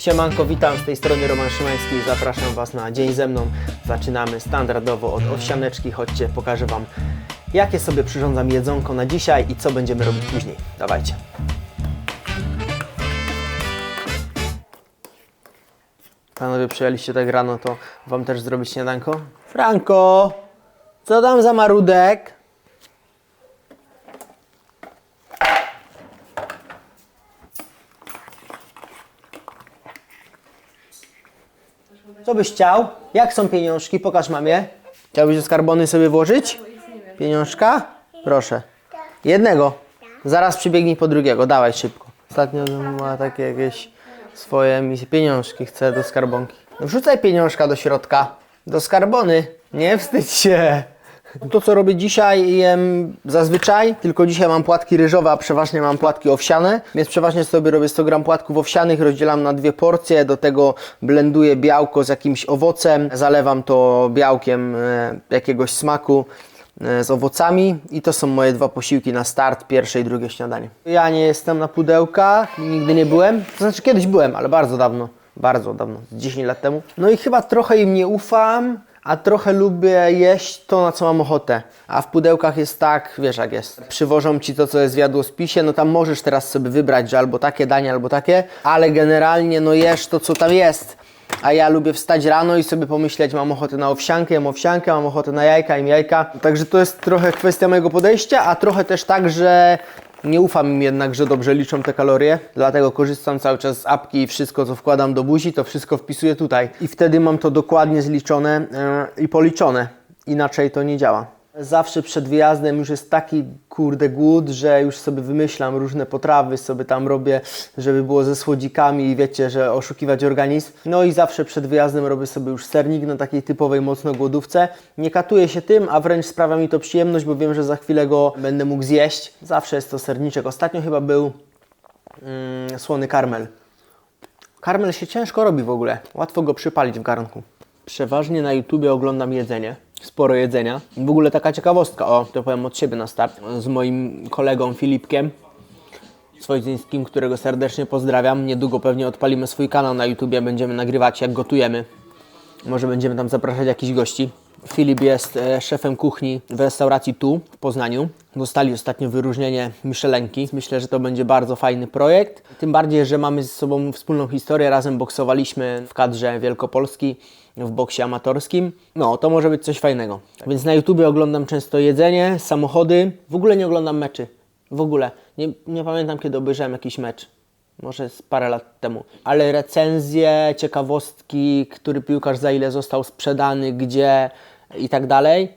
Siemanko, witam, z tej strony Roman Szymański, zapraszam Was na dzień ze mną. Zaczynamy standardowo od owsianeczki, chodźcie, pokażę Wam, jakie sobie przyrządzam jedzonko na dzisiaj i co będziemy robić później. Dawajcie. Panowie, przyjęliście tak rano, to Wam też zrobić śniadanko? Franko, co tam za marudek? Co byś chciał? Jak są pieniążki? Pokaż mamie. Chciałbyś do skarbony sobie włożyć? Pieniążka? Proszę. Jednego. Zaraz przybiegnij po drugiego. Dawaj szybko. Ostatnio ma takie jakieś swoje misje. Pieniążki chce do skarbonki. No wrzucaj pieniążka do środka. Do skarbony. Nie wstydź się. To, co robię dzisiaj, jem zazwyczaj, tylko dzisiaj mam płatki ryżowe, a przeważnie mam płatki owsiane, więc przeważnie sobie robię 100 g płatków owsianych, rozdzielam na dwie porcje, do tego blenduję białko z jakimś owocem, zalewam to białkiem jakiegoś smaku z owocami i to są moje dwa posiłki na start, pierwsze i drugie śniadanie. Ja nie jestem na pudełkach, nigdy nie byłem, to znaczy kiedyś byłem, ale bardzo dawno, z 10 lat temu. No i chyba trochę im nie ufam, a trochę lubię jeść to, na co mam ochotę. A w pudełkach jest tak, wiesz jak jest. Przywożą Ci to, co jest w jadłospisie, no tam możesz teraz sobie wybrać, że albo takie danie, albo takie, ale generalnie no jesz to, co tam jest. A ja lubię wstać rano i sobie pomyśleć, mam ochotę na owsiankę, mam ochotę na jajka, jem jajka. Także to jest trochę kwestia mojego podejścia, a trochę też tak, że nie ufam im jednak, że dobrze liczą te kalorie, dlatego korzystam cały czas z apki i wszystko, co wkładam do buzi, to wszystko wpisuję tutaj. I wtedy mam to dokładnie zliczone i policzone. Inaczej to nie działa. Zawsze przed wyjazdem już jest taki kurde głód, że już sobie wymyślam różne potrawy, sobie tam robię, żeby było ze słodzikami i wiecie, że oszukiwać organizm. No i zawsze przed wyjazdem robię sobie już sernik na takiej typowej mocno głodówce. Nie katuję się tym, a wręcz sprawia mi to przyjemność, bo wiem, że za chwilę go będę mógł zjeść. Zawsze jest to serniczek. Ostatnio chyba był słony karmel. Karmel się ciężko robi w ogóle. Łatwo go przypalić w garnku. Przeważnie na YouTubie oglądam jedzenie. Sporo jedzenia. W ogóle taka ciekawostka, to powiem od siebie na start, z moim kolegą Filipkiem Swojczyńskim, którego serdecznie pozdrawiam. Niedługo pewnie odpalimy swój kanał na YouTubie, będziemy nagrywać jak gotujemy. Może będziemy tam zapraszać jakichś gości. Filip jest szefem kuchni w restauracji Tu w Poznaniu. Dostali ostatnio wyróżnienie Michelinki. Myślę, że to będzie bardzo fajny projekt. Tym bardziej, że mamy ze sobą wspólną historię. Razem boksowaliśmy w kadrze Wielkopolski w boksie amatorskim. No, to może być coś fajnego. Więc na YouTubie oglądam często jedzenie, samochody. W ogóle nie oglądam meczy. W ogóle. Nie pamiętam, kiedy obejrzałem jakiś mecz. Może z parę lat temu. Ale recenzje, ciekawostki, który piłkarz za ile został sprzedany, gdzie i tak dalej,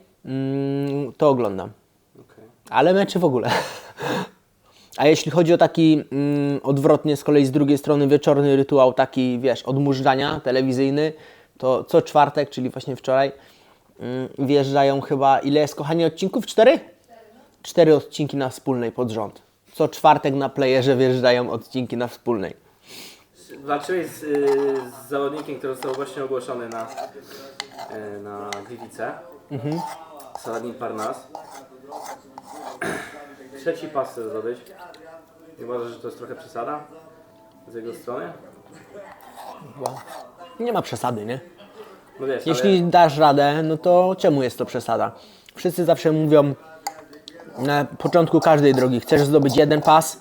to oglądam. Okay. Ale meczy w ogóle. A jeśli chodzi o taki odwrotnie z kolei z drugiej strony wieczorny rytuał, taki wiesz, odmurzania telewizyjny, to co czwartek, czyli właśnie wczoraj, wjeżdżają chyba, ile jest kochanie odcinków? 4? 4 odcinki na Wspólnej pod rząd. Co czwartek na playerze wjeżdżają odcinki na Wspólnej. Walczyłeś z zawodnikiem, który został właśnie ogłoszony na Gliwice. Saladin Parnas. Trzeci pas chce zdobyć. Nie uważasz, że to jest trochę przesada z jego strony? Wow. Nie ma przesady, nie? No wiesz, jeśli dasz radę, no to czemu jest to przesada? Wszyscy zawsze mówią na początku każdej drogi, chcesz zdobyć jeden pas,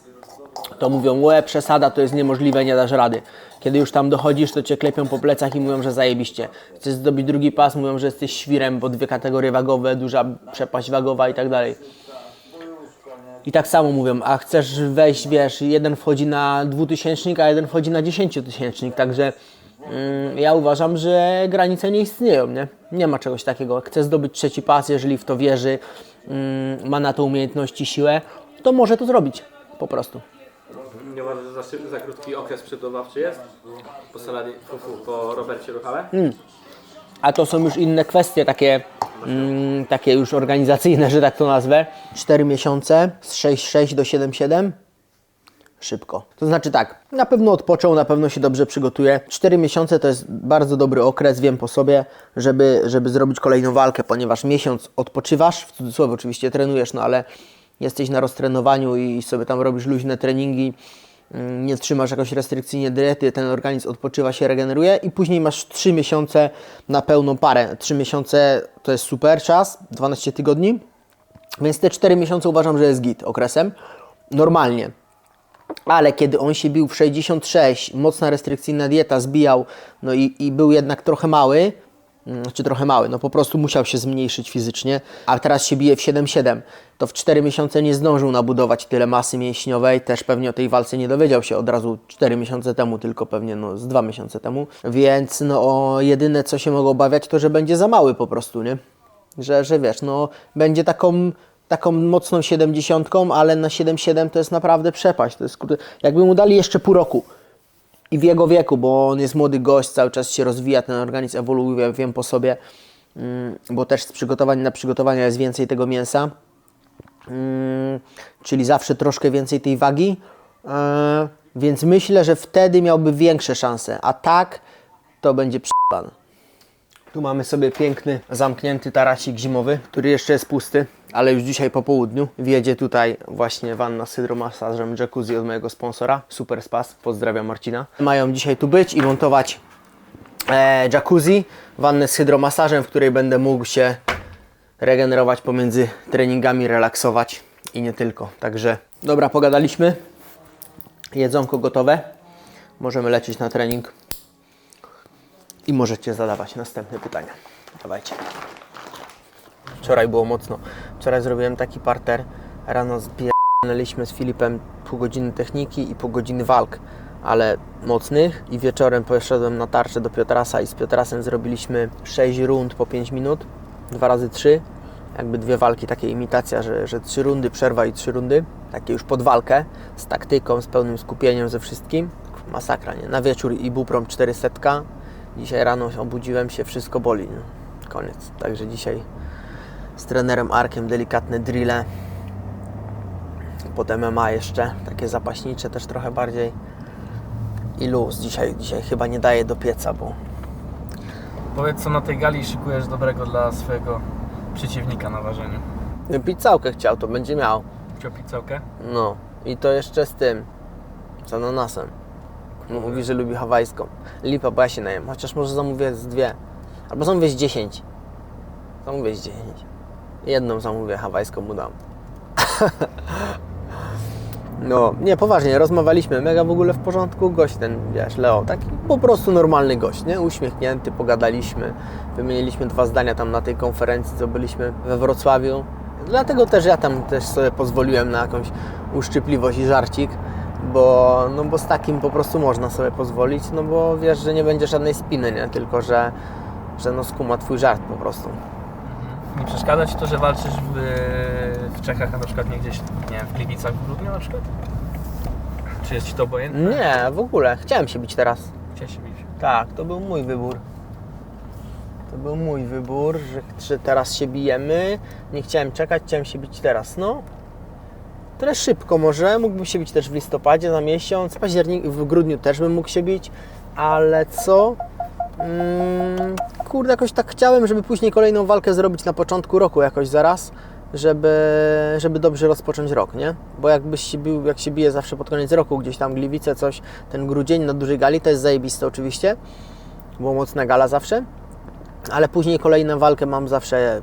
to mówią, przesada, to jest niemożliwe, nie dasz rady. Kiedy już tam dochodzisz, to cię klepią po plecach i mówią, że zajebiście. Chcesz zdobyć drugi pas, mówią, że jesteś świrem, bo 2 kategorie wagowe, duża przepaść wagowa i tak dalej. I tak samo mówią, a chcesz wejść, wiesz, jeden wchodzi na 2000, a jeden wchodzi na 10 000, także ja uważam, że granice nie istnieją, nie? Nie ma czegoś takiego. Chce zdobyć trzeci pas, jeżeli w to wierzy, ma na to umiejętności, siłę, to może to zrobić, po prostu. Nie uważasz, że za krótki okres przygotowawczy jest? Po Robercie Ruchale? A to są już inne kwestie, takie już organizacyjne, że tak to nazwę. 4 miesiące z 6,6 do 7,7. Szybko. To znaczy tak, na pewno odpoczął, na pewno się dobrze przygotuje. 4 miesiące to jest bardzo dobry okres, wiem po sobie, żeby zrobić kolejną walkę, ponieważ miesiąc odpoczywasz, w cudzysłowie oczywiście trenujesz, no ale jesteś na roztrenowaniu i sobie tam robisz luźne treningi, nie trzymasz jakoś restrykcyjnie diety, ten organizm odpoczywa się, regeneruje i później masz 3 miesiące na pełną parę. 3 miesiące to jest super czas, 12 tygodni, więc te 4 miesiące uważam, że jest git okresem, normalnie. Ale kiedy on się bił w 66, mocna restrykcyjna dieta, zbijał, no i był jednak trochę mały, no po prostu musiał się zmniejszyć fizycznie, a teraz się bije w 7,7, to w 4 miesiące nie zdążył nabudować tyle masy mięśniowej, też pewnie o tej walce nie dowiedział się od razu 4 miesiące temu, tylko pewnie no z 2 miesiące temu, więc no jedyne co się mogło obawiać to, że będzie za mały po prostu, nie? Że wiesz, no będzie taką mocną 70, ale na 7,7 to jest naprawdę przepaść, to jest, jakby mu dali jeszcze pół roku, i w jego wieku, bo on jest młody gość, cały czas się rozwija, ten organizm ewoluuje, wiem po sobie, bo też z przygotowań na przygotowania jest więcej tego mięsa, czyli zawsze troszkę więcej tej wagi, więc myślę, że wtedy miałby większe szanse, a tak to będzie p***an. Tu mamy sobie piękny, zamknięty tarasik zimowy, który jeszcze jest pusty, ale już dzisiaj po południu wjedzie tutaj właśnie wanna z hydromasażem jacuzzi od mojego sponsora, Super Spas, pozdrawiam Marcina. Mają dzisiaj tu być i montować jacuzzi, wannę z hydromasażem, w której będę mógł się regenerować pomiędzy treningami, relaksować i nie tylko. Także dobra, pogadaliśmy, jedzonko gotowe, możemy lecieć na trening. I możecie zadawać następne pytania. Dawajcie. Wczoraj było mocno. Wczoraj zrobiłem taki parter. Rano zbieraliśmy z Filipem pół godziny techniki i pół godziny walk, ale mocnych. I wieczorem poszedłem na tarczę do Piotrasa i z Piotrasem zrobiliśmy 6 rund po 5 minut. 2 razy 3. Jakby 2 walki, takie imitacja, że 3 rundy, przerwa i 3 rundy. Takie już pod walkę. Z taktyką, z pełnym skupieniem, ze wszystkim. Masakra, nie? Na wieczór Ibuprom 400. Dzisiaj rano obudziłem się, wszystko boli. No, koniec. Także dzisiaj z trenerem Arkiem delikatne drille. Potem MMA jeszcze, takie zapaśnicze też trochę bardziej. I luz. Dzisiaj chyba nie daje do pieca, bo... Powiedz, co na tej gali szykujesz dobrego dla swojego przeciwnika na ważeniu. Pizzałkę chciał, to będzie miał. Chciał pizzałkę? No. I to jeszcze z tym. Z ananasem. Mówi, że lubi hawajską. Lipa, bo ja się najem. Chociaż może zamówię z 2. Albo zamówię z 10. Zamówię z 10. Jedną zamówię, hawajską mu dam. No, nie, poważnie, rozmawialiśmy. Mega w ogóle w porządku. Gość ten, wiesz, Leo, taki po prostu normalny gość, nie? Uśmiechnięty, pogadaliśmy. Wymieniliśmy 2 zdania tam na tej konferencji, co byliśmy we Wrocławiu. Dlatego też ja tam też sobie pozwoliłem na jakąś uszczypliwość i żarcik. Bo z takim po prostu można sobie pozwolić, no bo wiesz, że nie będzie żadnej spiny, nie? Tylko, że no skuma twój żart po prostu. Nie przeszkadza Ci to, że walczysz w Czechach, a na przykład nie gdzieś, nie wiem, w Gliwicach w grudniu na przykład? Czy jest Ci to obojętne? Nie, w ogóle. Chciałem się bić teraz. Chciałeś się bić? Tak, to był mój wybór. To był mój wybór, że teraz się bijemy. Nie chciałem czekać, chciałem się bić teraz, no. Tyle szybko może, mógłbym się bić też w listopadzie na miesiąc, w grudniu też bym mógł się bić, ale co? Kurde, jakoś tak chciałem, żeby później kolejną walkę zrobić na początku roku jakoś zaraz, żeby dobrze rozpocząć rok, nie? Bo jakbyś się bił, jak się bije zawsze pod koniec roku, gdzieś tam Gliwice, coś, ten grudzień na dużej gali, to jest zajebiste oczywiście, bo mocna gala zawsze, ale później kolejną walkę mam zawsze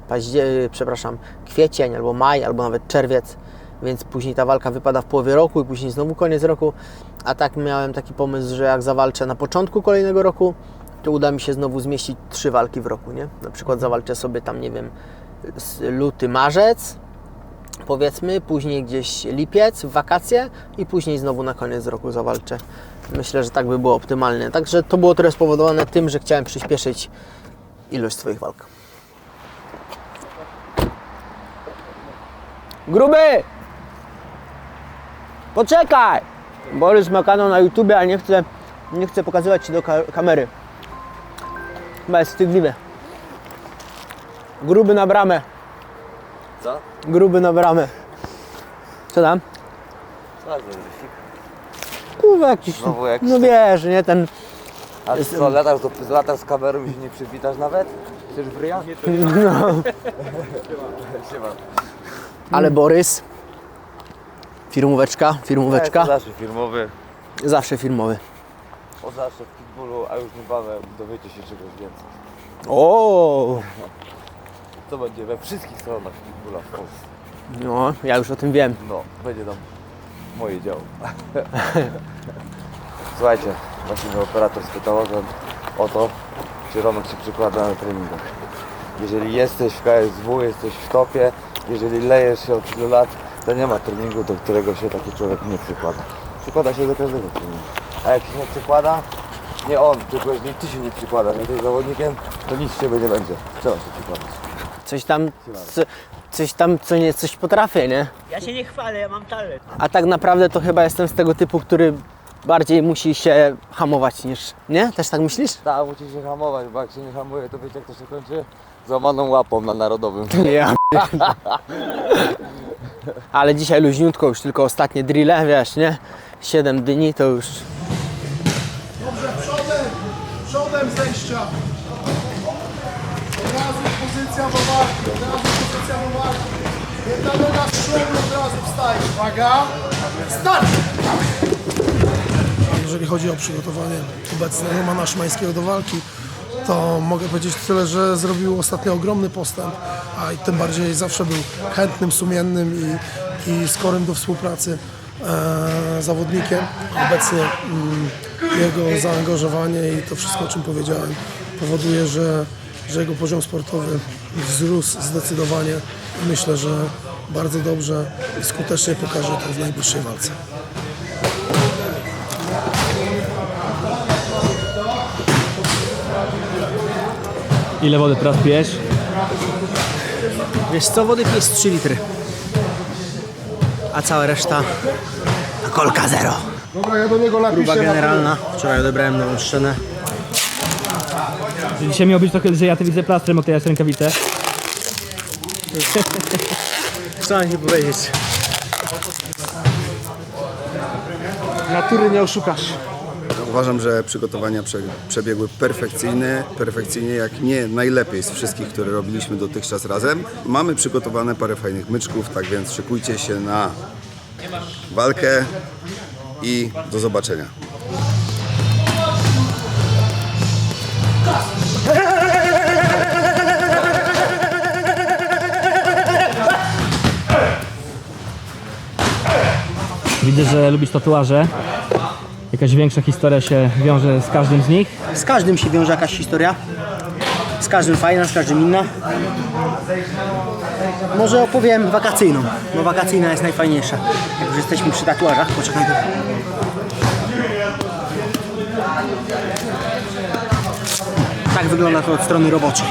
kwiecień, albo maj, albo nawet czerwiec, więc później ta walka wypada w połowie roku i później znowu koniec roku, a tak miałem taki pomysł, że jak zawalczę na początku kolejnego roku, to uda mi się znowu zmieścić 3 walki w roku, nie? Na przykład zawalczę sobie tam, nie wiem, luty, marzec, powiedzmy, później gdzieś lipiec, w wakacje i później znowu na koniec roku zawalczę. Myślę, że tak by było optymalne. Także to było trochę spowodowane tym, że chciałem przyspieszyć ilość swoich walk. Gruby! Poczekaj! Borys ma kanał na YouTubie, ale nie chcę pokazywać Ci do kamery. Chyba jest wstydliwe. Gruby na bramę. Co? Gruby na bramę. Co tam? Co za Kurwa jakiś... Znowu jakiś No wiesz, nie ten... A co, latasz z kamerą i się nie przywitasz nawet? Chcesz w ryja? No. Siema. Ale Borys... Firmóweczka. Zawsze firmowy. Zawsze firmowy. O zawsze w Pitbullu, a już niebawem dowiecie się czegoś więcej. O, To będzie we wszystkich salonach Pitbulla w Polsce. no, ja już o tym wiem. No, będzie tam moje działo. Słuchajcie, właśnie mnie operator spytał o to, czy Romek się przykłada na treningach. Jeżeli jesteś w KSW, jesteś w topie, jeżeli lejesz się od tylu lat, to nie ma treningu, do którego się taki człowiek nie przykłada. Przykłada się do każdego treningu. A jak się nie przykłada, nie on, tylko jeżeli ty się nie przykładasz, jesteś zawodnikiem, to nic z ciebie nie będzie. Trzeba się przykładać. Coś potrafię, nie? Ja się nie chwalę, ja mam talent. A tak naprawdę to chyba jestem z tego typu, który bardziej musi się hamować niż... Nie? Też tak myślisz? Tak, musi się hamować, bo jak się nie hamuje, to wiecie jak to się kończy? Złamaną łapą na Narodowym. Ja. Ale dzisiaj luźniutko, już tylko ostatnie drille, wiesz, nie? 7 dni to już... Dobrze, przodem zejścia. Od razu pozycja do walki, Jedna noga z przodu, od razu wstaje. Uwaga, start! Jeżeli chodzi o przygotowanie obecne Romana Szymańskiego do walki, to mogę powiedzieć tyle, że zrobił ostatnio ogromny postęp, a i tym bardziej zawsze był chętnym, sumiennym i skorym do współpracy zawodnikiem. Obecnie jego zaangażowanie i to wszystko, o czym powiedziałem, powoduje, że jego poziom sportowy wzrósł zdecydowanie i myślę, że bardzo dobrze i skutecznie pokaże to w najbliższej walce. Ile wody teraz pijesz? Wiesz co, wody jest 3 litry. A cała reszta to kolka zero. Dobra, ja do niego napiszę. Próba generalna. Wczoraj odebrałem nową szczenę. Dzisiaj miał być trochę lżej, ja ty widzę plastrem oklejać rękawice. Co mam ci powiedzieć? Natury nie oszukasz. Uważam, że przygotowania przebiegły perfekcyjnie, jak nie najlepiej z wszystkich, które robiliśmy dotychczas razem. Mamy przygotowane parę fajnych myczków, tak więc szykujcie się na walkę i do zobaczenia. Widzę, że lubisz tatuaże. Jakaś większa historia się wiąże z każdym z nich. Z każdym się wiąże jakaś historia. Z każdym fajna, z każdym inna. Może opowiem wakacyjną, bo wakacyjna jest najfajniejsza. Jak już jesteśmy przy tatuażach, poczekaj. Tak wygląda to od strony roboczej.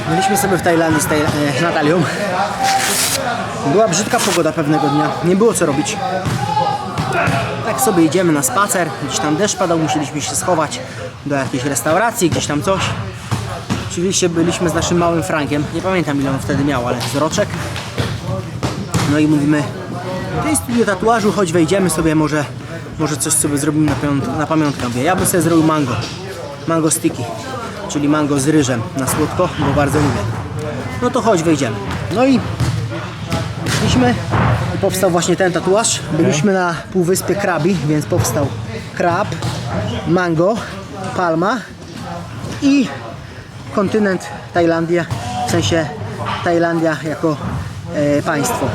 Byliśmy sobie w Tajlandii z Natalią. Była brzydka pogoda pewnego dnia, nie było co robić. Tak sobie idziemy na spacer, gdzieś tam deszcz padał, musieliśmy się schować do jakiejś restauracji, gdzieś tam coś. Oczywiście byliśmy z naszym małym Frankiem, nie pamiętam ile on wtedy miał, ale z roczek. No i mówimy, to jest studio tatuażu, chodź wejdziemy sobie, może coś sobie zrobimy na pamiątkę. Mówię, ja bym sobie zrobił mango sticky, czyli mango z ryżem na słodko, bo bardzo lubię. No to chodź wejdziemy. No i szliśmy i powstał właśnie ten tatuaż. Byliśmy na półwyspie Krabi, więc powstał krab, mango, palma i kontynent Tajlandia, w sensie Tajlandia jako państwo.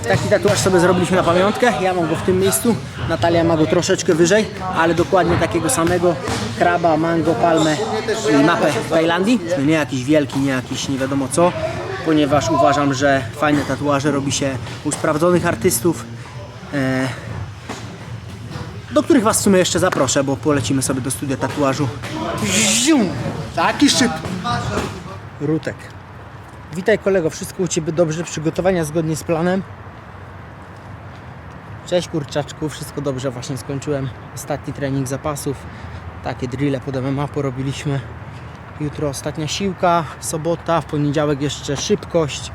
Taki tatuaż sobie zrobiliśmy na pamiątkę. Ja mam go w tym miejscu, Natalia ma go troszeczkę wyżej, ale dokładnie takiego samego kraba, mango, palmę i mapę Tajlandii. Nie jakiś wielki, nie jakiś nie wiadomo co, ponieważ uważam, że fajne tatuaże robi się u sprawdzonych artystów, do których Was w sumie jeszcze zaproszę, bo polecimy sobie do studia tatuażu. Taki szczyt. Rutek. Witaj kolego, wszystko u Ciebie dobrze, przygotowania zgodnie z planem. Cześć kurczaczku, wszystko dobrze, właśnie skończyłem ostatni trening zapasów. Takie drille pod MMA porobiliśmy. Jutro ostatnia siłka, sobota, w poniedziałek jeszcze szybkość,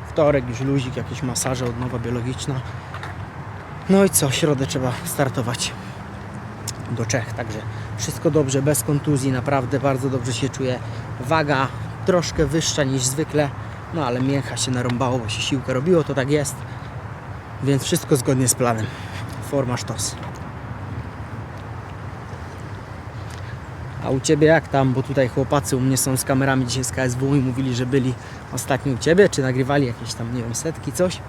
wtorek już luzik, jakieś masaże, odnowa biologiczna. No i co, w środę trzeba startować do Czech, także wszystko dobrze, bez kontuzji, naprawdę bardzo dobrze się czuję. Waga troszkę wyższa niż zwykle, no ale mięcha się narąbało, bo się siłkę robiło, to tak jest. Więc wszystko zgodnie z planem. Forma sztos. A u Ciebie jak tam? Bo tutaj chłopacy u mnie są z kamerami dzisiaj z KSW i mówili, że byli ostatnio u Ciebie, czy nagrywali jakieś tam, nie wiem, setki, coś.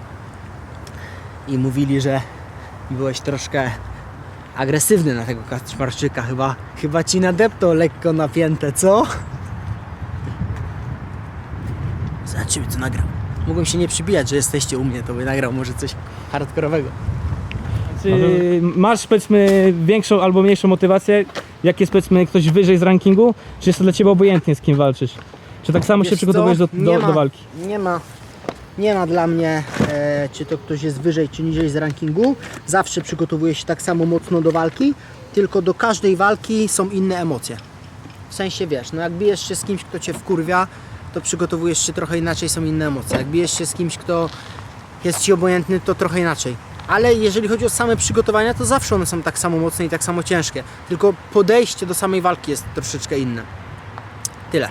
I mówili, że byłeś troszkę agresywny na tego Kaczmarczyka. Chyba Ci nadeptał lekko napięte, co? Zobaczymy, co nagrał. Mogłem się nie przybijać, że jesteście u mnie, to by nagrał może coś hardkorowego. Czy masz, powiedzmy, większą albo mniejszą motywację, jak jest, powiedzmy, ktoś wyżej z rankingu, czy jest to dla Ciebie obojętnie, z kim walczysz? Czy tak samo się Wiesz przygotowujesz co? do walki? Nie ma dla mnie, czy to ktoś jest wyżej, czy niżej z rankingu. Zawsze przygotowuję się tak samo mocno do walki, tylko do każdej walki są inne emocje. W sensie, wiesz, no jak bijesz się z kimś, kto Cię wkurwia, to przygotowujesz się trochę inaczej, są inne emocje. Jak bijesz się z kimś, kto jest Ci obojętny, to trochę inaczej. Ale jeżeli chodzi o same przygotowania, to zawsze one są tak samo mocne i tak samo ciężkie. Tylko podejście do samej walki jest troszeczkę inne. Tyle.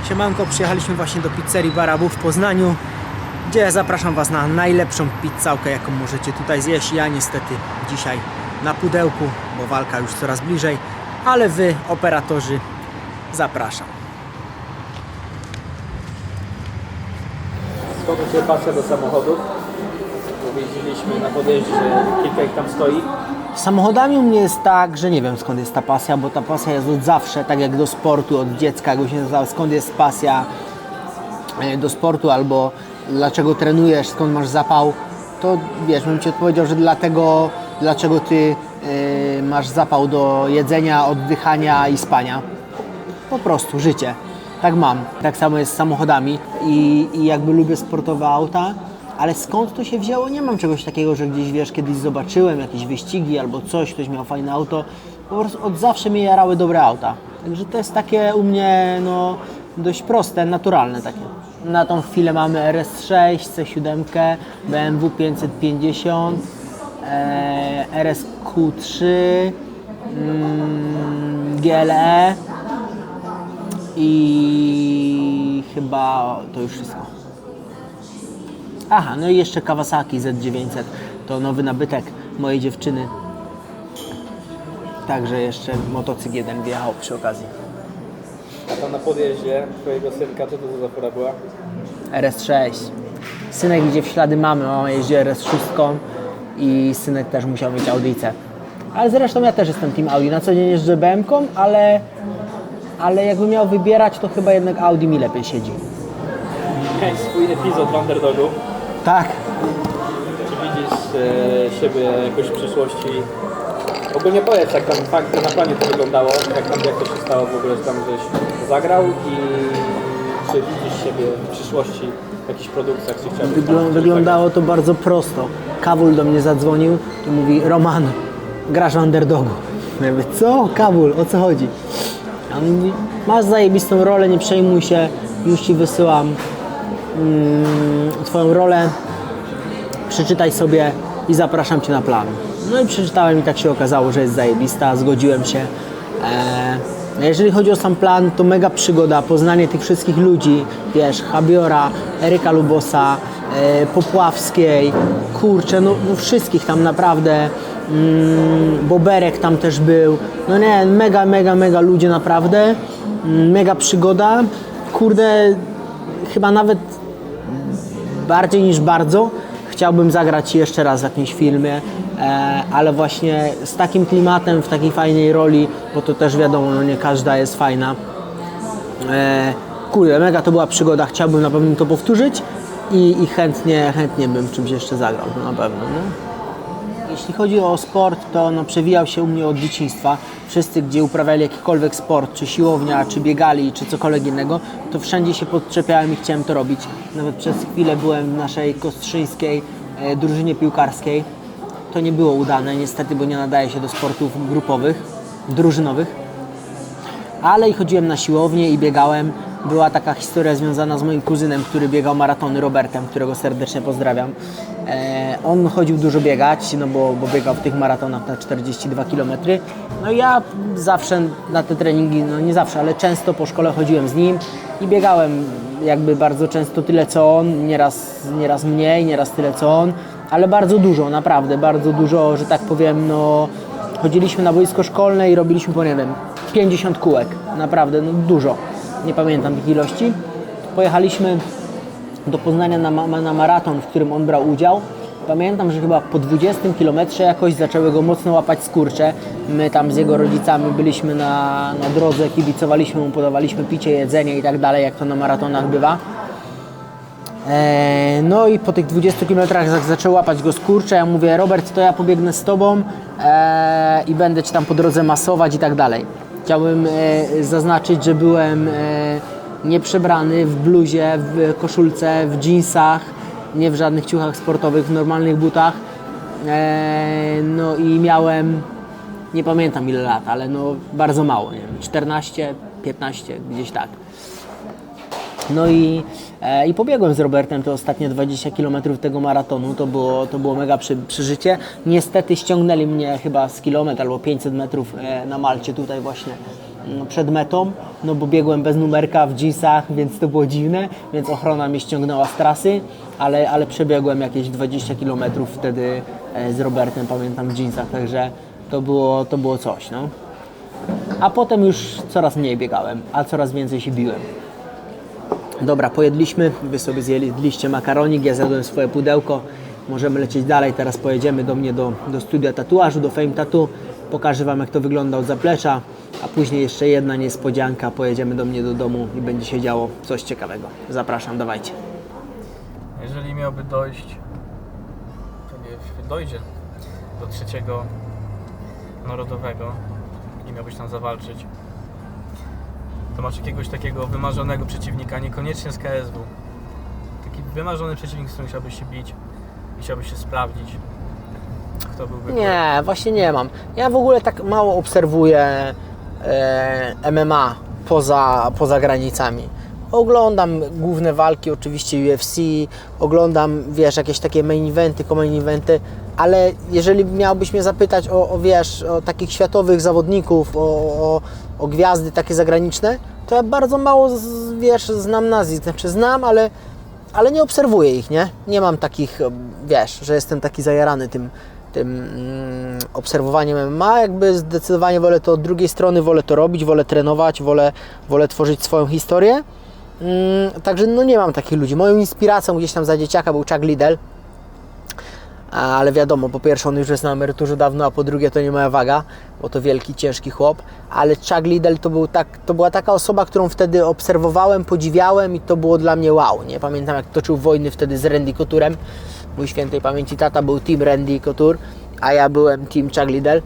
Siemanko, przyjechaliśmy właśnie do pizzerii Barabu w Poznaniu, gdzie zapraszam Was na najlepszą pizzałkę, jaką możecie tutaj zjeść. Ja niestety dzisiaj na pudełku, bo walka już coraz bliżej, ale Wy, operatorzy, zapraszam. Skąd u Ciebie pasja do samochodów? Bo widzieliśmy na podjeździe, że kilka ich tam stoi. Z samochodami u mnie jest tak, że nie wiem skąd jest ta pasja, bo ta pasja jest od zawsze, tak jak do sportu, od dziecka, jakby się nazywało, skąd jest pasja do sportu, albo dlaczego trenujesz, skąd masz zapał, to wiesz, bym Ci odpowiedział, że dlaczego Ty masz zapał do jedzenia, oddychania i spania. Po prostu życie. Tak mam. Tak samo jest z samochodami i jakby lubię sportowe auta, ale skąd to się wzięło? Nie mam czegoś takiego, że gdzieś, wiesz, kiedyś zobaczyłem jakieś wyścigi albo coś, ktoś miał fajne auto. Po prostu od zawsze mnie jarały dobre auta. Także to jest takie u mnie, no, dość proste, naturalne takie. Na tą chwilę mamy RS6, C7, BMW 550, RSQ3, GLE i chyba to już wszystko. Aha, no i jeszcze Kawasaki Z900, to nowy nabytek mojej dziewczyny. Także jeszcze motocykl jeden wjechał przy okazji. A tam na podjeździe Twojego synka, co to za fura była? RS6. Synek idzie w ślady mamy, mama jeździ RS6 i synek też musiał mieć Audicę. Ale zresztą ja też jestem team Audi. Na co dzień jeżdżę BM-ką, ale jakbym miał wybierać, to chyba jednak Audi mi lepiej siedzi. Miałeś swój epizod w Underdogu. Tak. Czy widzisz siebie jakoś w przyszłości? Ogólnie powiedz, jak tam na planie to wyglądało, jak to się stało w ogóle, że tam żeś zagrał i czy widzisz siebie w przyszłości w jakichś produkcjach, czy chciałbyś Wyglądało to bardzo prosto. Kawul do mnie zadzwonił i mówi: Roman, grasz w Underdogu. Ja mówię: co? Kawul, o co chodzi? A on mówi: masz zajebistą rolę, nie przejmuj się, już Ci wysyłam Twoją rolę, przeczytaj sobie i zapraszam Cię na plan. No i przeczytałem i tak się okazało, że jest zajebista, zgodziłem się. Jeżeli chodzi o sam plan, to mega przygoda, poznanie tych wszystkich ludzi, wiesz, Habiora, Eryka Lubosa, Popławskiej, kurczę, no wszystkich tam naprawdę, Boberek tam też był, no nie, mega ludzie naprawdę, mega przygoda, kurde, chyba nawet bardziej niż bardzo chciałbym zagrać jeszcze raz w jakimś filmie, ale właśnie z takim klimatem, w takiej fajnej roli, bo to też wiadomo, no nie każda jest fajna. Kurde, mega to była przygoda, chciałbym na pewno to powtórzyć i chętnie bym w czymś jeszcze zagrał, to na pewno. No. Jeśli chodzi o sport, to no, przewijał się u mnie od dzieciństwa. Wszyscy, gdzie uprawiali jakikolwiek sport, czy siłownia, czy biegali, czy cokolwiek innego, to wszędzie się podczepiałem i chciałem to robić. Nawet przez chwilę byłem w naszej kostrzyńskiej drużynie piłkarskiej. To nie było udane niestety, bo nie nadaje się do sportów grupowych, drużynowych. Ale i chodziłem na siłownię i biegałem. Była taka historia związana z moim kuzynem, który biegał maratony, Robertem, którego serdecznie pozdrawiam. On chodził dużo biegać, no bo biegał w tych maratonach na 42 km. No i ja zawsze na te treningi, no nie zawsze, ale często po szkole chodziłem z nim i biegałem jakby bardzo często tyle co on, nieraz mniej, nieraz tyle co on, ale bardzo dużo, naprawdę, bardzo dużo, że tak powiem, no chodziliśmy na boisko szkolne i robiliśmy po, nie wiem, 50 kółek. Naprawdę, no dużo. Nie pamiętam tych ilości. Pojechaliśmy do Poznania na maraton, w którym on brał udział. Pamiętam, że chyba po 20 kilometrze jakoś zaczęły go mocno łapać skurcze. My tam z jego rodzicami byliśmy na drodze, kibicowaliśmy mu, podawaliśmy picie, jedzenie i tak dalej, jak to na maratonach bywa. No i po tych 20 kilometrach jak zaczęły łapać go skurcze, ja mówię: Robert, to ja pobiegnę z Tobą i będę Cię tam po drodze masować i tak dalej. Chciałbym zaznaczyć, że byłem nieprzebrany, w bluzie, w koszulce, w dżinsach, nie w żadnych ciuchach sportowych, w normalnych butach. No i miałem, nie pamiętam ile lat, ale no bardzo mało, nie wiem, 14, 15, gdzieś tak. No i pobiegłem z Robertem te ostatnie 20 km tego maratonu, to było mega przeżycie. Niestety ściągnęli mnie chyba z kilometr albo 500 metrów na Malcie, tutaj właśnie przed metą, no bo biegłem bez numerka w dżinsach, więc to było dziwne, więc ochrona mnie ściągnęła z trasy, ale przebiegłem jakieś 20 km wtedy z Robertem, pamiętam, w dżinsach, także to było coś, no. A potem już coraz mniej biegałem, a coraz więcej się biłem. Dobra, pojedliśmy, wy sobie zjedliście makaronik, ja zjadłem swoje pudełko, możemy lecieć dalej, teraz pojedziemy do mnie do studia tatuażu, do Fame Tattoo, pokażę Wam, jak to wygląda od zaplecza, a później jeszcze jedna niespodzianka, pojedziemy do mnie do domu i będzie się działo coś ciekawego. Zapraszam, dawajcie. Jeżeli miałby dojść, to nie dojdzie do trzeciego narodowego i miałbyś tam zawalczyć, to masz jakiegoś takiego wymarzonego przeciwnika, niekoniecznie z KSW. Taki wymarzony przeciwnik, z którym chciałbyś się bić i chciałbyś się sprawdzić. Kto byłby? Nie, właśnie nie mam. Ja w ogóle tak mało obserwuję MMA poza granicami. Oglądam główne walki, oczywiście UFC, oglądam, wiesz, jakieś takie main eventy, co-main eventy, ale jeżeli miałbyś mnie zapytać o takich światowych zawodników, o gwiazdy takie zagraniczne, to ja bardzo mało, wiesz, znam nazwisk, znaczy znam, ale nie obserwuję ich, nie? Nie mam takich, wiesz, że jestem taki zajarany tym obserwowaniem MMA, jakby zdecydowanie wolę to od drugiej strony, wolę to robić, wolę trenować, wolę tworzyć swoją historię. Także no nie mam takich ludzi. Moją inspiracją gdzieś tam za dzieciaka był Chuck Liddell, ale wiadomo, po pierwsze on już jest na emeryturze dawno, a po drugie to nie moja waga, bo to wielki, ciężki chłop, ale Chuck Liddell to była taka osoba, którą wtedy obserwowałem, podziwiałem i to było dla mnie wow, nie? Pamiętam, jak toczył wojny wtedy z Randy Couturem. Mój świętej pamięci tata był team Randy Couture, a ja byłem team Chuck Liddell.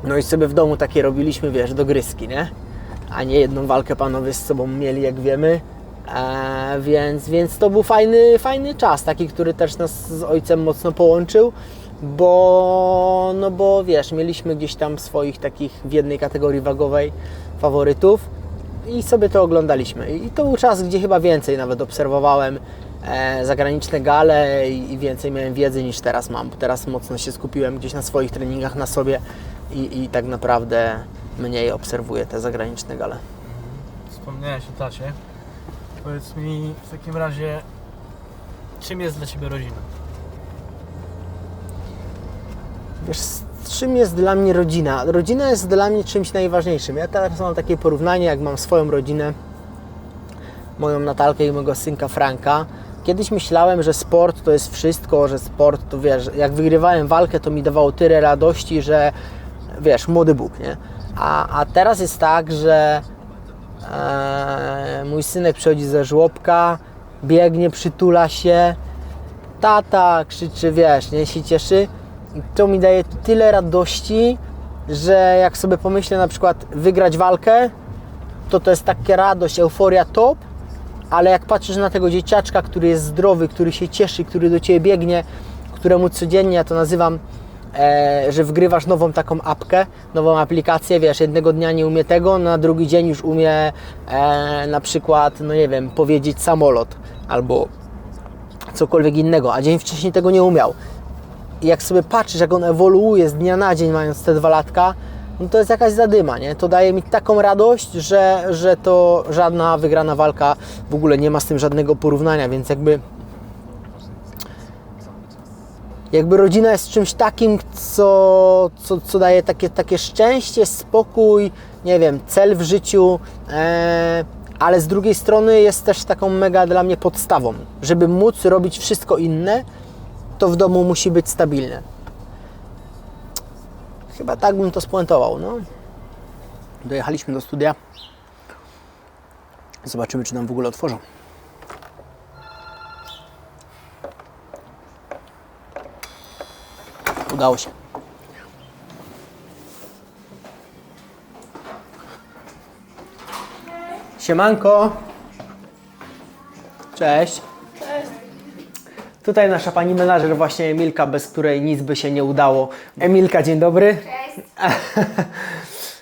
No i sobie w domu takie robiliśmy, wiesz, dogryzki, nie? A nie jedną walkę panowie z sobą mieli, jak wiemy. Więc to był fajny czas, taki, który też nas z ojcem mocno połączył, bo wiesz, mieliśmy gdzieś tam swoich takich w jednej kategorii wagowej faworytów i sobie to oglądaliśmy. I to był czas, gdzie chyba więcej nawet obserwowałem zagraniczne gale i więcej miałem wiedzy niż teraz mam, bo teraz mocno się skupiłem gdzieś na swoich treningach, na sobie i tak naprawdę mniej obserwuję te zagraniczne gale. Wspomniałeś o tacie. Powiedz mi w takim razie, czym jest dla Ciebie rodzina? Wiesz, czym jest dla mnie rodzina? Rodzina jest dla mnie czymś najważniejszym. Ja teraz mam takie porównanie, jak mam swoją rodzinę, moją Natalkę i mojego synka Franka. Kiedyś myślałem, że sport to jest wszystko, że sport to, wiesz, jak wygrywałem walkę, to mi dawało tyle radości, że wiesz, młody Bóg, nie? A teraz jest tak, że mój synek przychodzi ze żłobka, biegnie, przytula się, tata krzyczy, wiesz, nie, się cieszy. I to mi daje tyle radości, że jak sobie pomyślę na przykład wygrać walkę, to jest taka radość, euforia top, ale jak patrzysz na tego dzieciaczka, który jest zdrowy, który się cieszy, który do Ciebie biegnie, któremu codziennie, ja to nazywam, że wgrywasz nową taką apkę, nową aplikację, wiesz, jednego dnia nie umie tego, na drugi dzień już umie na przykład, no nie wiem, powiedzieć samolot albo cokolwiek innego, a dzień wcześniej tego nie umiał. I jak sobie patrzysz, jak on ewoluuje z dnia na dzień, mając te 2 latka, no to jest jakaś zadyma, nie? To daje mi taką radość, że to żadna wygrana walka w ogóle nie ma z tym żadnego porównania, więc jakby Jakby rodzina jest czymś takim, co daje takie szczęście, spokój, nie wiem, cel w życiu, ale z drugiej strony jest też taką mega dla mnie podstawą. Żeby móc robić wszystko inne, to w domu musi być stabilne. Chyba tak bym to spuentował, no. Dojechaliśmy do studia. Zobaczymy, czy nam w ogóle otworzą. Udało się. Siemanko. Cześć. Cześć. Tutaj nasza pani menadżer, właśnie Emilka, bez której nic by się nie udało. Emilka, dzień dobry. Cześć.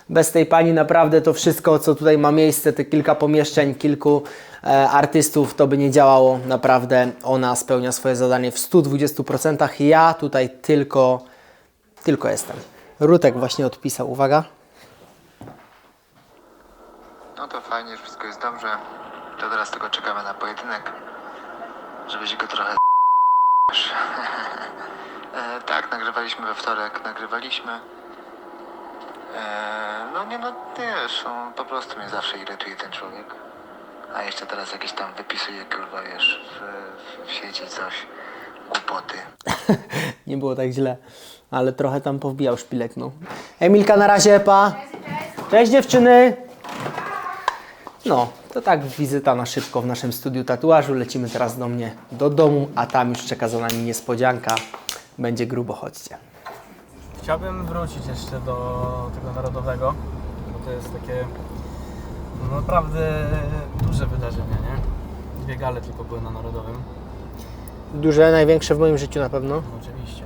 Bez tej pani naprawdę to wszystko, co tutaj ma miejsce, te kilka pomieszczeń, kilku artystów, to by nie działało. Naprawdę ona spełnia swoje zadanie w 120%. Ja tutaj tylko jestem. Rutek właśnie odpisał. Uwaga. No to fajnie, wszystko jest dobrze. To teraz tylko czekamy na pojedynek, żebyś go trochę tak, nagrywaliśmy we wtorek, no wiesz, on po prostu mnie zawsze irytuje ten człowiek. A jeszcze teraz jakieś tam wypisuje, kurwa, wiesz, w sieci coś, głupoty. Nie było tak źle, ale trochę tam powbijał szpilek, no. Emilka, na razie, pa. Cześć dziewczyny. No, to tak wizyta na szybko w naszym studiu tatuażu. Lecimy teraz do mnie do domu, a tam już czeka za nami niespodzianka. Będzie grubo, chodźcie. Chciałbym wrócić jeszcze do tego narodowego, bo to jest takie no, naprawdę duże wydarzenie, nie? 2 gale tylko były na narodowym. Duże, największe w moim życiu na pewno. Oczywiście.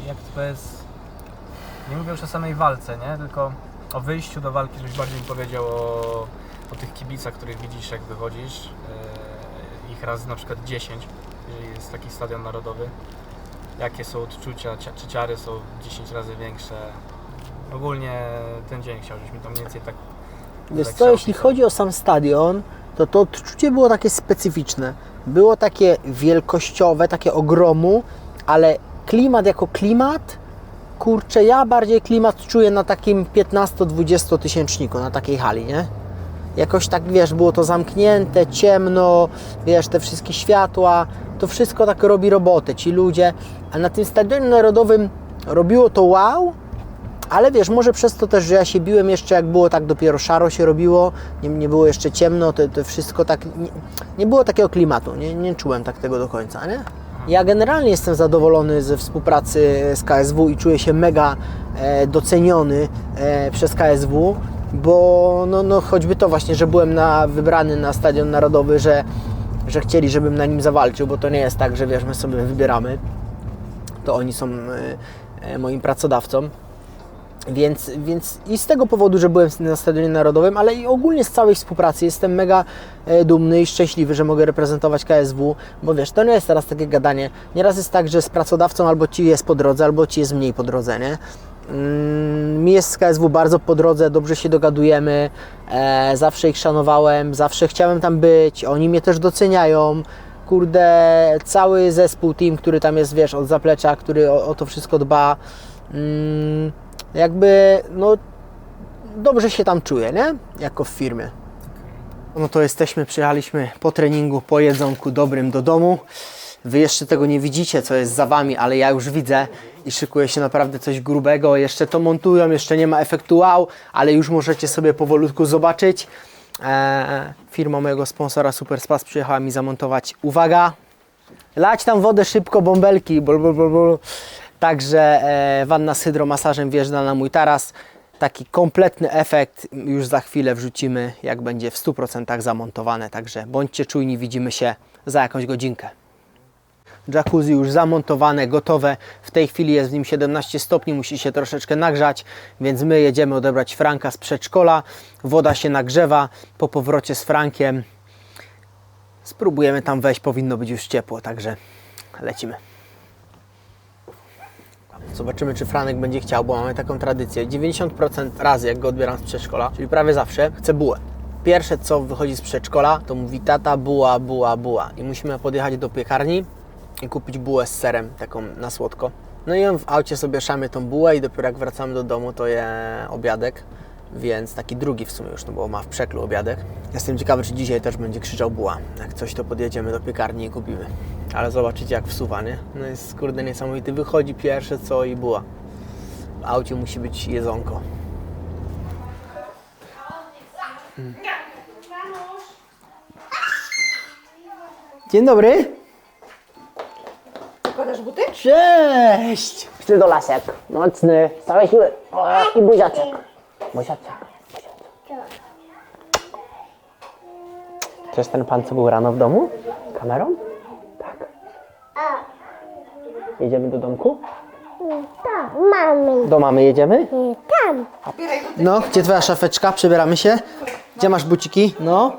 I jak to jest, nie mówię już o samej walce, nie? Tylko o wyjściu do walki, żebyś bardziej mi powiedział o tych kibicach, których widzisz jak wychodzisz. Ich razy na przykład 10, jeżeli jest taki stadion narodowy. Jakie są odczucia, czy ciary są 10 razy większe. Ogólnie ten dzień chciał, żebyś mi to mniej więcej tak... Wiesz co, jeśli chodzi o sam stadion, to odczucie było takie specyficzne. Było takie wielkościowe, takie ogromu, ale klimat jako klimat, kurczę, ja bardziej klimat czuję na takim 15-20 tysięczniku, na takiej hali, nie? Jakoś tak, wiesz, było to zamknięte, ciemno, wiesz, te wszystkie światła, to wszystko tak robi robotę, ci ludzie. A na tym Stadionie Narodowym robiło to wow, ale wiesz, może przez to też, że ja się biłem jeszcze, jak było tak dopiero szaro się robiło, nie było jeszcze ciemno, to wszystko tak, nie było takiego klimatu, nie czułem tak tego do końca, nie? Ja generalnie jestem zadowolony ze współpracy z KSW i czuję się mega doceniony przez KSW, bo no choćby to właśnie, że byłem wybrany na Stadion Narodowy, że chcieli, żebym na nim zawalczył, bo to nie jest tak, że wiesz, my sobie wybieramy, to oni są moim pracodawcą. Więc i z tego powodu, że byłem na Stadionie Narodowym, ale i ogólnie z całej współpracy jestem mega dumny i szczęśliwy, że mogę reprezentować KSW, bo wiesz, to nie jest teraz takie gadanie. Nieraz jest tak, że z pracodawcą albo ci jest po drodze, albo ci jest mniej po drodze, nie? Mi jest z KSW bardzo po drodze, dobrze się dogadujemy, zawsze ich szanowałem, zawsze chciałem tam być, oni mnie też doceniają. Kurde, cały zespół, team, który tam jest, wiesz, od zaplecza, który o to wszystko dba, jakby, no, dobrze się tam czuję, nie? Jako w firmie. No to przyjechaliśmy po treningu, po jedzonku dobrym do domu. Wy jeszcze tego nie widzicie, co jest za Wami, ale ja już widzę i szykuje się naprawdę coś grubego. Jeszcze to montują, jeszcze nie ma efektu wow, ale już możecie sobie powolutku zobaczyć. Firma mojego sponsora Super Spas przyjechała mi zamontować, uwaga, lać tam wodę szybko, bąbelki, bol. Także wanna z hydromasażem wjeżdża na mój taras. Taki kompletny efekt już za chwilę wrzucimy, jak będzie w 100% zamontowane. Także bądźcie czujni, widzimy się za jakąś godzinkę. Jacuzzi już zamontowane, gotowe. W tej chwili jest w nim 17 stopni, musi się troszeczkę nagrzać, więc my jedziemy odebrać Franka z przedszkola. Woda się nagrzewa. Po powrocie z Frankiem spróbujemy tam wejść, powinno być już ciepło, także lecimy. Zobaczymy, czy Franek będzie chciał, bo mamy taką tradycję. 90% razy, jak go odbieram z przedszkola, czyli prawie zawsze, chce bułę. Pierwsze, co wychodzi z przedszkola, to mówi tata, buła. I musimy podjechać do piekarni, i kupić bułę z serem, taką na słodko. No i on w aucie sobie szamie tą bułę i dopiero jak wracamy do domu, to je obiadek, więc taki drugi w sumie już, no bo ma w przeklu obiadek. Jestem ciekawy, czy dzisiaj też będzie krzyczał buła. Jak coś, to podjedziemy do piekarni i kupimy. Ale zobaczycie, jak wsuwa, nie? No jest kurde niesamowity. Wychodzi pierwsze co i buła. W aucie musi być jedzonko. Dzień dobry. Zakładasz buty? Cześć! Przytulasek. Mocny. Z całej siły. O, i buziaczek. Buziaczek. To jest ten pan, co był rano w domu? Z kamerą? Tak. Jedziemy do domku? Tak, mamy. Do mamy jedziemy? Tam. No, gdzie twoja szafeczka? Przebieramy się. Gdzie masz buciki? No.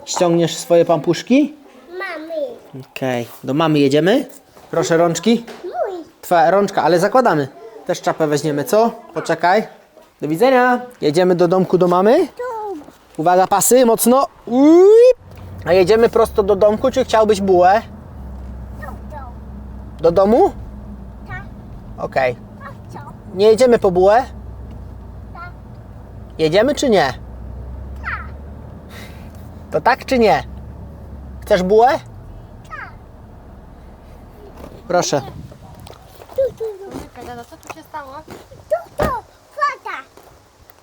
Ściągniesz swoje pampuszki? Mamy. Okej. Do mamy jedziemy? Proszę rączki. Mój. Twoja rączka, ale zakładamy. Też czapę weźmiemy, co? Poczekaj. Do widzenia. Jedziemy do domku do mamy. Uwaga, pasy, mocno. A jedziemy prosto do domku, czy chciałbyś bułę? Do domu? Tak. Okej. Co? Nie jedziemy po bułę? Jedziemy czy nie? To tak czy nie? Chcesz bułę? Proszę. Co tu się stało? Tu, fata.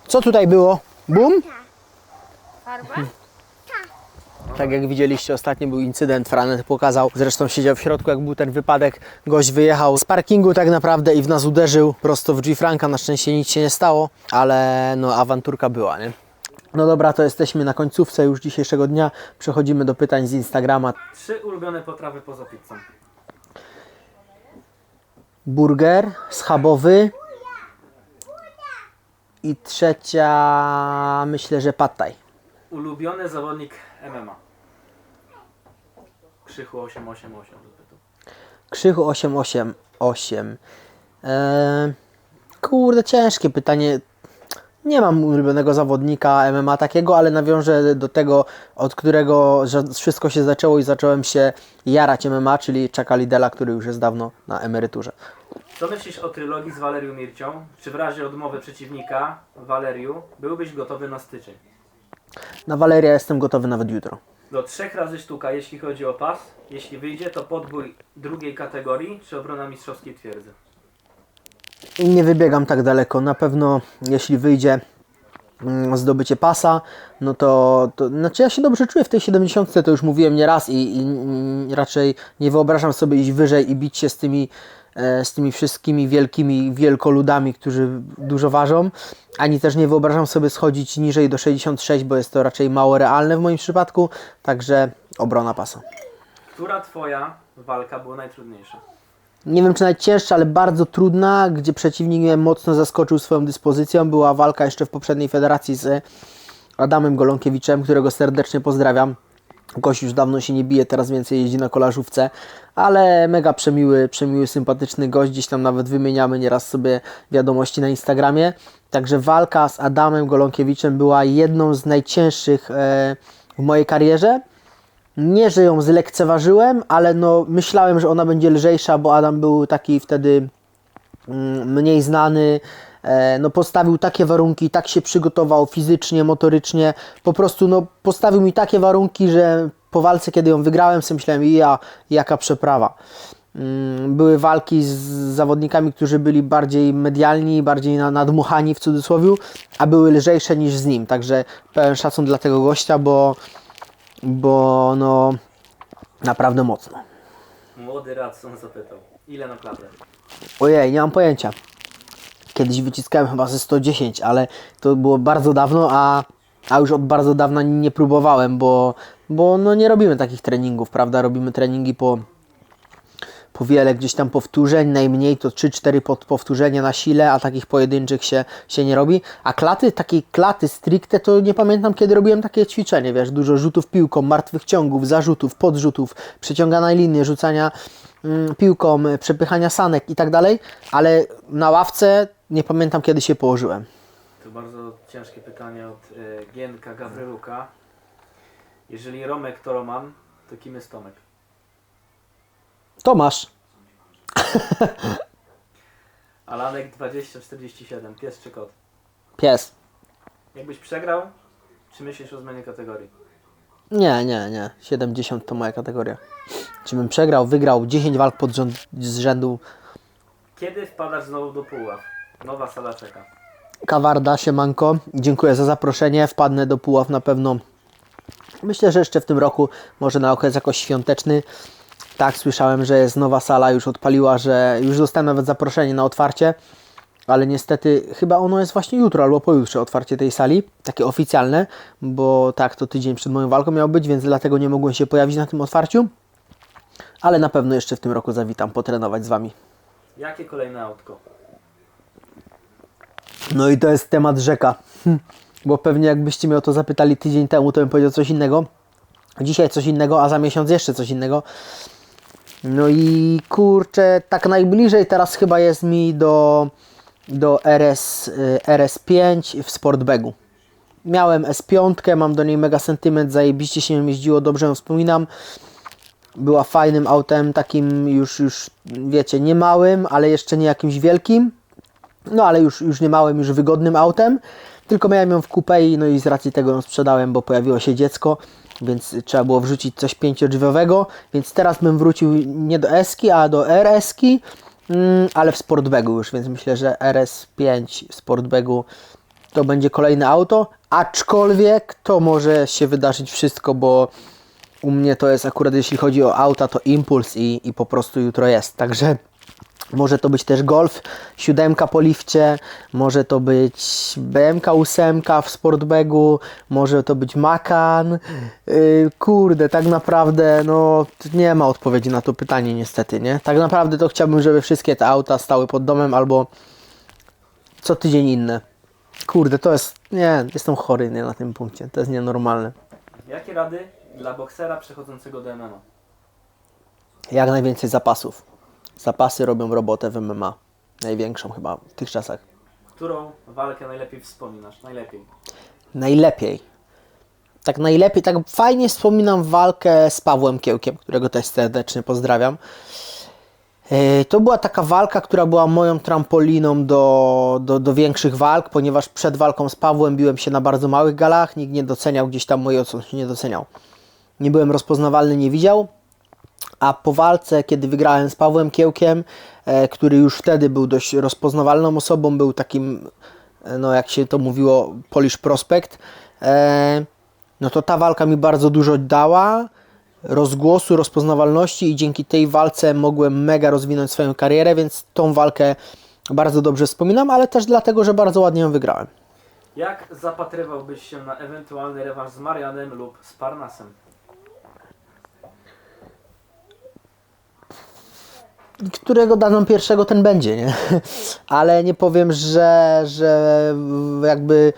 Co tutaj było? Bum? Farba? Tak jak widzieliście, ostatnio był incydent, Franek pokazał, zresztą siedział w środku, jak był ten wypadek, gość wyjechał z parkingu tak naprawdę i w nas uderzył prosto w drzwi Franka, na szczęście nic się nie stało, ale no awanturka była, nie? No dobra, to jesteśmy na końcówce już dzisiejszego dnia, przechodzimy do pytań z Instagrama. 3 ulubione potrawy poza pizzą. Burger schabowy i trzecia, myślę, że pad thai. Ulubiony zawodnik MMA. Krzychu 888 zapytał. Krzychu 888. Kurde, ciężkie pytanie. Nie mam ulubionego zawodnika MMA takiego, ale nawiążę do tego, od którego wszystko się zaczęło i zacząłem się jarać MMA, czyli Chucka Liddella, który już jest dawno na emeryturze. Co myślisz o trylogii z Walerią Mircią? Czy w razie odmowy przeciwnika, Waleriu, byłbyś gotowy na styczeń? Na Waleria jestem gotowy nawet jutro. Do 3 razy sztuka, jeśli chodzi o pas. Jeśli wyjdzie, to podbój drugiej kategorii, czy obrona mistrzowskiej twierdzy? Nie wybiegam tak daleko. Na pewno jeśli wyjdzie zdobycie pasa, no to znaczy ja się dobrze czuję w tej 70, to już mówiłem nieraz i raczej nie wyobrażam sobie iść wyżej i bić się z tymi wszystkimi wielkimi wielkoludami, którzy dużo ważą, ani też nie wyobrażam sobie schodzić niżej do 66, bo jest to raczej mało realne w moim przypadku, także obrona pasa. Która twoja walka była najtrudniejsza? Nie wiem czy najcięższa, ale bardzo trudna, gdzie przeciwnik mnie mocno zaskoczył swoją dyspozycją. Była walka jeszcze w poprzedniej federacji z Adamem Golonkiewiczem, którego serdecznie pozdrawiam. Gość już dawno się nie bije, teraz więcej jeździ na kolażówce, ale mega przemiły, sympatyczny gość. Gdzieś tam nawet wymieniamy nieraz sobie wiadomości na Instagramie. Także walka z Adamem Golonkiewiczem była jedną z najcięższych w mojej karierze. Nie, że ją zlekceważyłem, ale no myślałem, że ona będzie lżejsza, bo Adam był taki wtedy mniej znany, no postawił takie warunki, tak się przygotował fizycznie, motorycznie, po prostu no postawił mi takie warunki, że po walce, kiedy ją wygrałem, sobie myślałem, jaka przeprawa. Były walki z zawodnikami, którzy byli bardziej medialni, bardziej nadmuchani w cudzysłowie, a były lżejsze niż z nim, także pełen szacun dla tego gościa, bo no naprawdę mocno. Młody Radson zapytał, ile na klatę? Ojej, nie mam pojęcia. Kiedyś wyciskałem chyba ze 110, ale to było bardzo dawno, a już od bardzo dawna nie próbowałem, bo no nie robimy takich treningów, prawda? Robimy treningi po wiele gdzieś tam powtórzeń, najmniej to 3-4 powtórzenia na sile, a takich pojedynczych się nie robi. A takiej klaty stricte to nie pamiętam, kiedy robiłem takie ćwiczenie, wiesz, dużo rzutów piłką, martwych ciągów, zarzutów, podrzutów, przeciąganej linii, rzucania piłką, przepychania sanek i tak dalej, ale na ławce nie pamiętam, kiedy się położyłem. To bardzo ciężkie pytanie od Gienka Gawryluka. Jeżeli Romek to Roman, to kim jest Tomek? Tomasz. Alanek 2047, pies czy kot? Pies. Jakbyś przegrał, czy myślisz o zmianie kategorii? Nie. 70 to moja kategoria. Czy bym przegrał, wygrał 10 walk z rzędu. Kiedy wpadasz znowu do Puław? Nowa sala czeka. Kawarda, siemanko. Dziękuję za zaproszenie. Wpadnę do Puław na pewno. Myślę, że jeszcze w tym roku, może na okres jakoś świąteczny. Tak, słyszałem, że jest nowa sala, już odpaliła, że już dostałem nawet zaproszenie na otwarcie. Ale niestety chyba ono jest właśnie jutro albo pojutrze otwarcie tej sali. Takie oficjalne, bo tak, to tydzień przed moją walką miał być, więc dlatego nie mogłem się pojawić na tym otwarciu. Ale na pewno jeszcze w tym roku zawitam potrenować z Wami. Jakie kolejne autko? No i to jest temat rzeka. Bo pewnie jakbyście mnie o to zapytali tydzień temu, to bym powiedział coś innego. Dzisiaj coś innego, a za miesiąc jeszcze coś innego. No i kurczę, tak najbliżej teraz chyba jest mi do RS5 w Sportbagu. Miałem S5, mam do niej mega sentyment, zajebiście się nią jeździło, dobrze ją wspominam. Była fajnym autem, takim już wiecie, nie małym, ale jeszcze nie jakimś wielkim. No ale już nie małym, już wygodnym autem. Tylko miałem ją w coupé, no i z racji tego ją sprzedałem, bo pojawiło się dziecko, więc trzeba było wrzucić coś 5-drzwiowego. Więc teraz bym wrócił nie do S-ki, a do RS-ki, ale w Sportbagu już, więc myślę, że RS5 w Sportbagu to będzie kolejne auto. Aczkolwiek to może się wydarzyć wszystko, bo u mnie to jest akurat, jeśli chodzi o auta, to impuls i po prostu jutro jest. Także może to być też Golf 7 po lifcie, może to być BMK 8 w Sportbagu, może to być Macan. Kurde, tak naprawdę no nie ma odpowiedzi na to pytanie niestety, nie? Tak naprawdę to chciałbym, żeby wszystkie te auta stały pod domem albo co tydzień inne. Kurde, to jest, nie, jestem chory nie, na tym punkcie, to jest nienormalne. Jakie rady dla boksera przechodzącego do MMA? Jak najwięcej zapasów. Zapasy robią robotę w MMA. Największą chyba w tych czasach. Którą walkę najlepiej wspominasz? Najlepiej. Tak fajnie wspominam walkę z Pawłem Kiełkiem, którego też serdecznie pozdrawiam. To była taka walka, która była moją trampoliną do większych walk, ponieważ przed walką z Pawłem biłem się na bardzo małych galach, nikt nie doceniał, gdzieś tam mojej oceny nie doceniał. Nie byłem rozpoznawalny, nie widział. A po walce, kiedy wygrałem z Pawłem Kiełkiem, który już wtedy był dość rozpoznawalną osobą, był takim, no jak się to mówiło, Polish Prospect, no to ta walka mi bardzo dużo dała, rozgłosu, rozpoznawalności i dzięki tej walce mogłem mega rozwinąć swoją karierę, więc tą walkę bardzo dobrze wspominam, ale też dlatego, że bardzo ładnie ją wygrałem. Jak zapatrywałbyś się na ewentualny rewanż z Marianem lub z Parnasem? Którego dadzą pierwszego, ten będzie, nie? Ale nie powiem, że jakby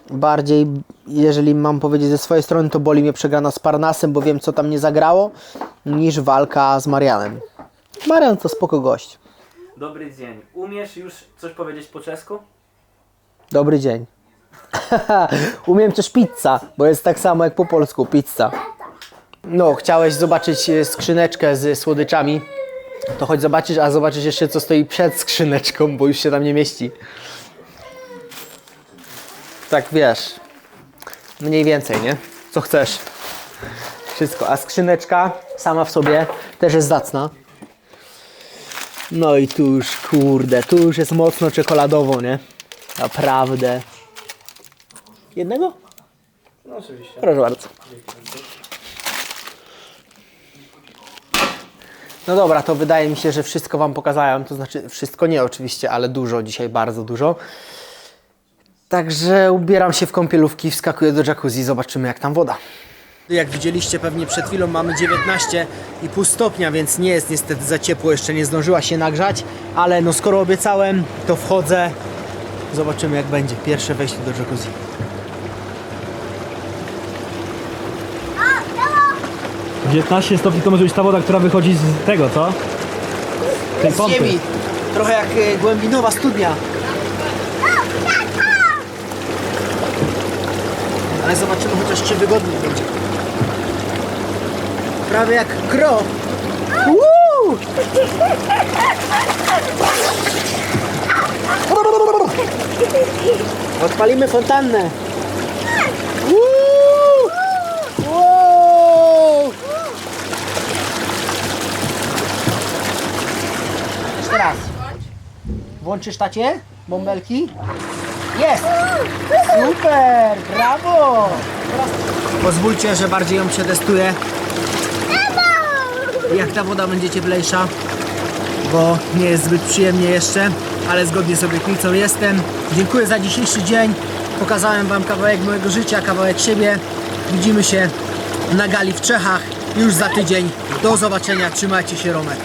bardziej, jeżeli mam powiedzieć ze swojej strony, to boli mnie przegrana z Parnasem, bo wiem, co tam nie zagrało, niż walka z Marianem. Marian to spoko gość. Dobry dzień. Umiesz już coś powiedzieć po czesku? Dobry dzień. Umiem też pizza, bo jest tak samo jak po polsku, pizza. No, chciałeś zobaczyć skrzyneczkę z słodyczami, to chodź zobaczysz, a zobaczysz jeszcze, co stoi przed skrzyneczką, bo już się tam nie mieści. Tak wiesz, mniej więcej, nie? Co chcesz. Wszystko, a skrzyneczka sama w sobie też jest zacna. No i tu już, kurde, tu już jest mocno czekoladowo, nie? Naprawdę. Jednego? No oczywiście. Proszę bardzo. No dobra, to wydaje mi się, że wszystko Wam pokazałem, to znaczy wszystko nie oczywiście, ale dużo, dzisiaj bardzo dużo. Także ubieram się w kąpielówki, wskakuję do jacuzzi, zobaczymy jak tam woda. Jak widzieliście pewnie przed chwilą mamy 19,5 stopnia, więc nie jest niestety za ciepło, jeszcze nie zdążyła się nagrzać, ale no skoro obiecałem, to wchodzę, zobaczymy jak będzie, pierwsze wejście do jacuzzi. O, 19 stopni to może być ta woda, która wychodzi z tego, co? Tej Z pompy. ziemi, trochę jak głębinowa studnia. Ale zobaczymy chociaż czy wygodnie będzie. Prawie jak kro. Woo! Odpalimy fontannę. Wow. Jeszcze raz. Włączysz tacie? Bąbelki? Jest! Super! Brawo! Pozwólcie, że bardziej ją przetestuję. Jak ta woda będzie cieplejsza, bo nie jest zbyt przyjemnie jeszcze, ale zgodnie z obietnicą jestem. Dziękuję za dzisiejszy dzień. Pokazałem wam kawałek mojego życia, kawałek siebie. Widzimy się na gali w Czechach już za tydzień. Do zobaczenia. Trzymajcie się, Romek.